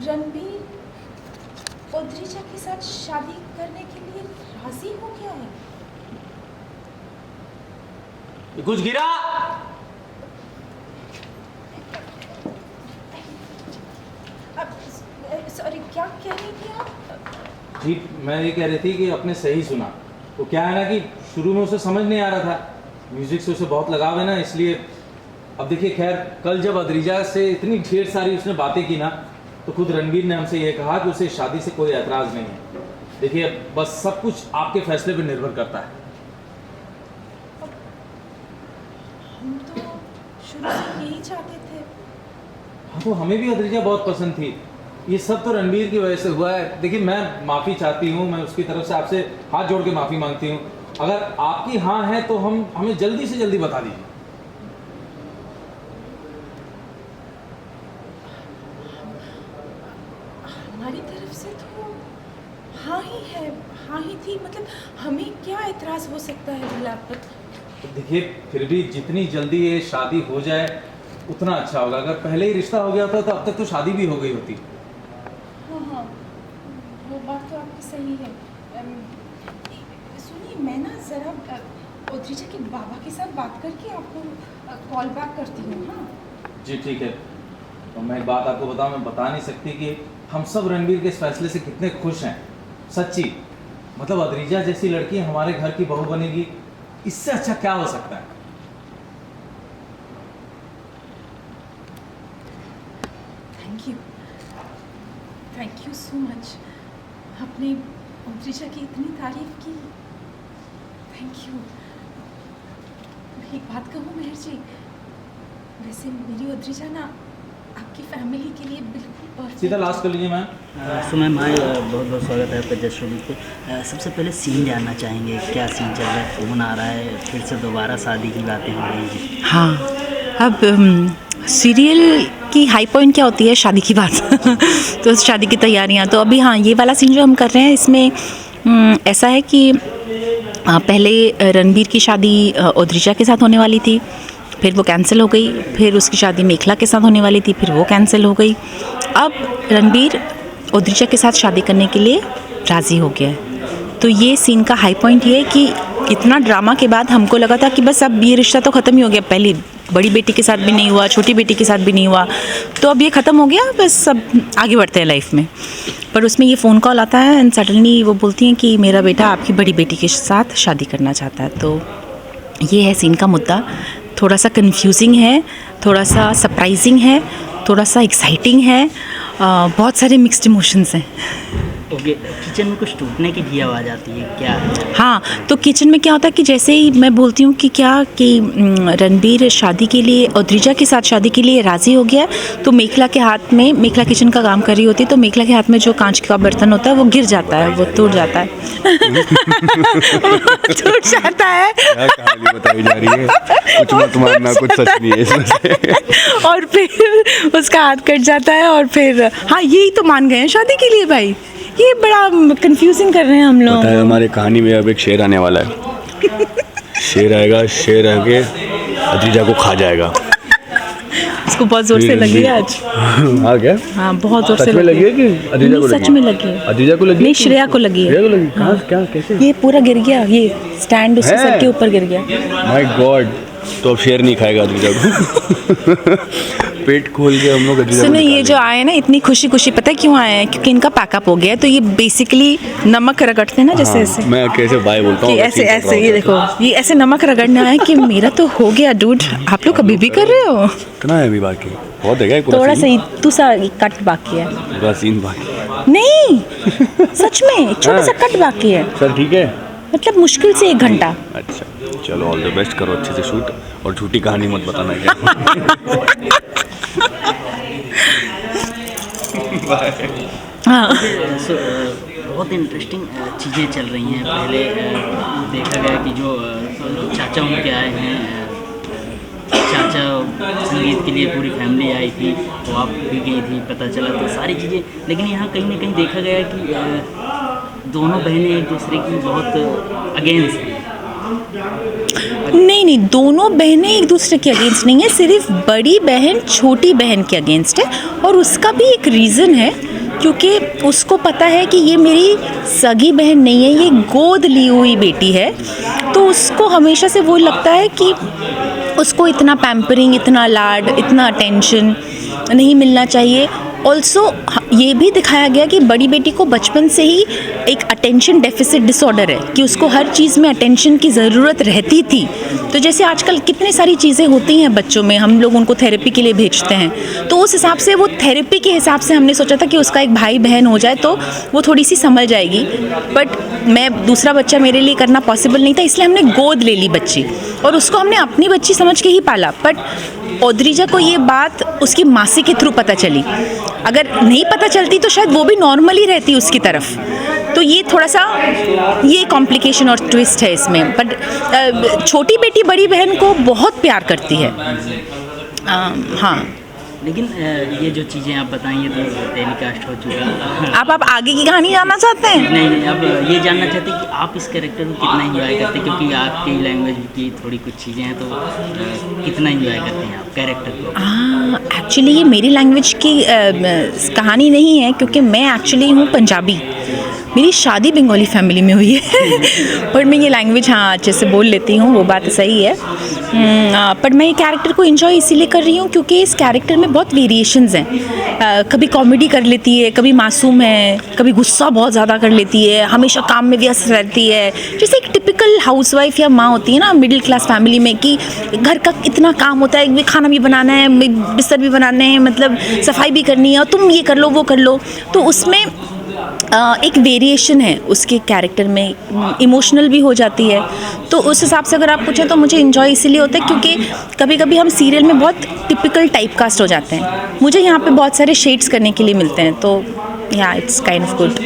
रणबीर ओद्रिजा के साथ शादी करने के लिए राजी हो गया है। कुछ गिरा? सॉरी, क्या कह रही थी आप? जी मैं ये कह रही थी कि आपने सही सुना। तो क्या है ना कि शुरू में उसे समझ नहीं आ रहा था, म्यूजिक से उसे बहुत लगाव है ना, इसलिए अब देखिए खैर कल जब ओद्रिजा से इतनी ढेर सारी उसने बातें की ना, तो खुद रणबीर ने हमसे ये कहा कि उसे शादी से कोई एतराज़ नहीं है। देखिए बस सब कुछ आपके फैसले पर निर्भर करता है। हम तो शुरू से यही चाहते थे। हाँ तो हमें भी ओद्रिजा बहुत पसंद थी। ये सब तो रणबीर की वजह से हुआ है। देखिए मैं माफ़ी चाहती हूँ, मैं उसकी तरफ से आपसे हाथ जोड़ के माफ़ी मांगती हूँ। अगर आपकी हाँ है तो हमें जल्दी से जल्दी बता दीजिए। हमारी तरफ से तो हाँ ही है, हाँ ही थी। मतलब हमें क्या एतराज़ हो सकता है भला? पर देखिए फिर भी जितनी जल्दी ये शादी हो जाए उतना अच्छा होगा। अगर पहले ही रिश्ता हो गया होता तो अब तक तो शादी भी हो गई होती। हाँ, वो बात तो आपकी सही है। सुनिए, मैं ना ज़रा ओद्रिजा के बाबा के साथ बात करके आपको कॉल बैक करती हूँ। हाँ जी ठीक है। तो मैं एक बात आपको बताऊं, मैं बता नहीं सकती कि हम सब रणबीर के इस फैसले से कितने खुश हैं। सच्ची, मतलब ओद्रिजा जैसी लड़की हमारे घर की बहू बनेगी, इससे अच्छा क्या हो सकता है? Thank you so much. आपने ओद्रिजा की इतनी तारीफ की, थैंक यू। एक बात कहूँ मेहर जी, वैसे मेरी ओद्रिजा ना आपकी फैमिली के लिए बिल्कुल परफेक्ट। सीधा लास्ट कर लीजिए मैम। सो मैम बहुत बहुत स्वागत है आपका जस्ट शूट पे। सबसे पहले सीन जानना चाहेंगे, क्या सीन चल रहा है? फ़ोन आ रहा है, फिर से दोबारा शादी की बातें हो रही हैं। हाँ, अब सीरियल की हाई पॉइंट क्या होती है? शादी की बात। तो शादी की तैयारियां। तो अभी हाँ, ये वाला सीन जो हम कर रहे हैं इसमें ऐसा है कि पहले रणबीर की शादी ओद्रिजा के साथ होने वाली थी, फिर वो कैंसिल हो गई। फिर उसकी शादी मेखला के साथ होने वाली थी, फिर वो कैंसिल हो गई। अब रणबीर ओद्रिजा के साथ शादी करने के लिए राज़ी हो गया है। तो ये सीन का हाई पॉइंट ये है कि इतना ड्रामा के बाद हमको लगा था कि बस अब ये रिश्ता तो ख़त्म ही हो गया। पहली बड़ी बेटी के साथ भी नहीं हुआ, छोटी बेटी के साथ भी नहीं हुआ, तो अब ये ख़त्म हो गया, बस सब आगे बढ़ते हैं लाइफ में। पर उसमें ये फ़ोन कॉल आता है एंड सडनली वो बोलती हैं कि मेरा बेटा आपकी बड़ी बेटी के साथ शादी करना चाहता है। तो ये है सीन का मुद्दा। थोड़ा सा कन्फ्यूजिंग है, थोड़ा सा सरप्राइजिंग है, थोड़ा सा एक्साइटिंग है, बहुत सारे मिक्स्ड इमोशंस हैं। ओके, किचन में कुछ टूटने की भी आवाज़ आती है क्या? हाँ, तो किचन में क्या होता है कि जैसे ही मैं बोलती हूँ कि रणबीर शादी के लिए ओद्रिजा के साथ शादी के लिए राज़ी हो गया, तो मेखला के हाथ में, मेखला किचन का काम कर रही होती है, तो मेखला के हाथ में जो कांच का बर्तन होता है वो गिर जाता है, वो टूट जाता है। टूट जाता है। क्या कहानी बताई जा रही है? कुछ मत मानना, कुछ सच नहीं है इसमें से। और फिर उसका हाथ कट जाता है और फिर हाँ, यही तो मान गए हैं शादी के लिए भाई। ये बड़ा कंफ्यूजिंग कर रहे हैं हम लोग। पता है हमारे कहानी में अब एक शेर आने वाला है। शेर आएगा, शेर आके ओद्रिजा को खा जाएगा। इसको बहुत जोर से लगी है आज। हाँ क्या? हाँ, बहुत जोर से सच में लगी है कि ओद्रिजा को लगी? सच में लगी है। ओद्रिजा को लगी? नहीं, श्रेया को लगी है। श्रेया को लगी? कहाँ? क्या? कैसे? ये पूरा गिर गया, ये स्टैंड उसके सर के ऊपर गिर गया। माय गॉड, तो अब शेर नहीं खाएगा ओद्रिजा को। पेट खोल के हम लोग ओद्रिजा को सुनो, ये निकालेंगे। जो आए ना इतनी खुशी खुशी, पता है क्यों आए हैं? क्योंकि इनका पैकअप हो गया है। तो ये बेसिकली नमक रगड़ते हैं ना, जैसे ऐसे। मैं कैसे बाय बोलता हूँ कि ऐसे ऐसे, ये देखो, ये ऐसे नमक रगड़ने आए कि मेरा तो हो गया डूड। आप लोग अभी भी कर रहे हो? कितना है अभी बाकी? बहुत है क्या? थोड़ा सा ही, तू सा कट बाकी है। पूरा सीन बाकी नहीं, सच में एक छोटा सा कट बाकी है। सर ठीक है, मतलब मुश्किल से 1 घंटा। अच्छा चलो, ऑल द बेस्ट करो, अच्छे से शूट, और झूठी कहानी मत बताना क्या। हाँ, सो बहुत इंटरेस्टिंग चीज़ें चल रही हैं। पहले देखा गया कि जो चाचा उनके आए हैं, चाचा संगीत के लिए पूरी फैमिली आई थी, वो आप भी गई थी, पता चला तो सारी चीज़ें। लेकिन यहाँ कहीं ना कहीं देखा गया कि दोनों बहनें एक दूसरे की बहुत अगेंस्ट हैं। नहीं, दोनों बहनें एक दूसरे के अगेंस्ट नहीं है, सिर्फ बड़ी बहन छोटी बहन के अगेंस्ट है। और उसका भी एक रीज़न है। क्योंकि उसको पता है कि ये मेरी सगी बहन नहीं है, ये गोद ली हुई बेटी है। तो उसको हमेशा से वो लगता है कि उसको इतना पैम्परिंग, इतना लाड, इतना अटेंशन नहीं मिलना चाहिए। ऑल्सो ये भी दिखाया गया कि बड़ी बेटी को बचपन से ही एक अटेंशन डेफिसिट डिसऑर्डर है, कि उसको हर चीज़ में अटेंशन की ज़रूरत रहती थी। तो जैसे आजकल कितनी सारी चीज़ें होती हैं बच्चों में, हम लोग उनको थेरेपी के लिए भेजते हैं, तो उस हिसाब से वो थेरेपी के हिसाब से हमने सोचा था कि उसका एक भाई बहन हो जाए तो वो थोड़ी सी समझ जाएगी। बट मैं दूसरा बच्चा मेरे लिए करना पॉसिबल नहीं था, इसलिए हमने गोद ले ली बच्ची और उसको हमने अपनी बच्ची समझ के ही पाला। बट ओद्रिजा को ये बात उसकी मासी के थ्रू पता चली। अगर नहीं पता चलती तो शायद वो भी नॉर्मली रहती उसकी तरफ। तो ये थोड़ा सा ये कॉम्प्लिकेशन और ट्विस्ट है इसमें। बट छोटी बेटी बड़ी बहन को बहुत प्यार करती है। हाँ, लेकिन ये जो चीज़ें आप बताएं ये तो टेलीकास्ट हो चुका है। आप आगे की कहानी जानना चाहते हैं? नहीं, अब ये जानना चाहते हैं कि आप इस कैरेक्टर को कितना एंजॉय करते हैं, क्योंकि आपकी लैंग्वेज की थोड़ी कुछ चीज़ें हैं, तो कितना एंजॉय करते हैं आप कैरेक्टर को? एक्चुअली ये मेरी लैंग्वेज की कहानी नहीं है, क्योंकि मैं एक्चुअली हूँ पंजाबी। मेरी शादी बंगाली फैमिली में हुई है पर मैं ये लैंग्वेज हाँ अच्छे से बोल लेती हूँ, वो बात सही है। पर मैं ये कैरेक्टर को एंजॉय इसीलिए कर रही हूँ क्योंकि इस कैरेक्टर में बहुत वेरिएशंस हैं। कभी कॉमेडी कर लेती है, कभी मासूम है, कभी गुस्सा बहुत ज़्यादा कर लेती है, हमेशा काम में व्यस्त रहती है। जैसे एक टिपिकल हाउसवाइफ या माँ होती है ना मिडिल क्लास फैमिली में, कि घर का इतना काम होता है, खाना भी बनाना है, बिस्तर भी बनाने हैं, मतलब सफाई भी करनी है, और तुम ये कर लो वो कर लो। तो उसमें एक वेरिएशन है उसके कैरेक्टर में, इमोशनल भी हो जाती है। तो उस हिसाब से अगर आप पूछें तो मुझे इन्जॉय इसीलिए होता है क्योंकि कभी कभी हम सीरियल में बहुत टिपिकल टाइप कास्ट हो जाते हैं, मुझे यहाँ पे बहुत सारे शेड्स करने के लिए मिलते हैं। तो या it's kind of good,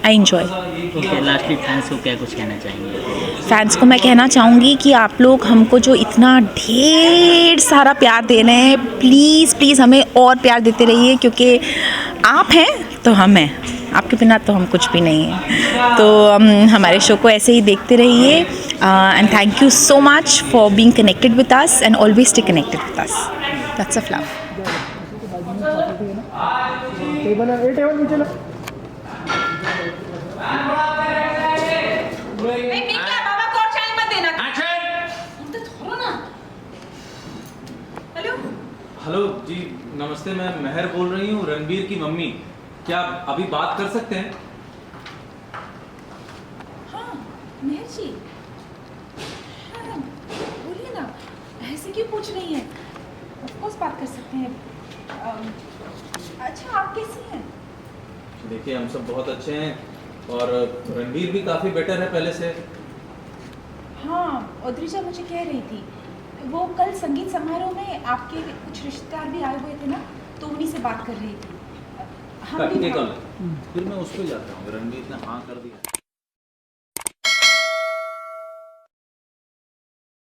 I enjoy. Okay, lastly fans को क्या कुछ कहना चाहेंगे? फैंस को मैं कहना चाहूँगी कि आप लोग हमको जो इतना ढेर सारा प्यार दे रहे हैं, प्लीज़ प्लीज़ हमें और प्यार देते रहिए, क्योंकि आप हैं तो हम हैं, आपके बिना तो हम कुछ भी नहीं हैं। तो हमारे शो को ऐसे ही देखते रहिए and thank you so much for being connected with us and always stay connected with us. That's of love. Hello जी, नमस्ते। मैं मेहर बोल रही हूँ, रणबीर की मम्मी। क्या अभी बात कर सकते हैं? हाँ मेहर जी, हाँ बोलिए ना, ऐसे क्यों पूछ रही हैं? ऑफ कोर्स बात कर सकते हैं। अच्छा आप कैसी हैं? देखिए हम सब बहुत अच्छे हैं और रणबीर भी काफ़ी बेटर है पहले से। हाँ, ओद्रिजा मुझे कह रही थी, वो कल संगीत समारोह में आपके कुछ रिश्तेदार भी आए हुए थे ना, तो उन्हीं से बात कर रही थी। हम भी फिर मैं उस पर जाता हूँ, रणबीर ने हाँ कर दिया।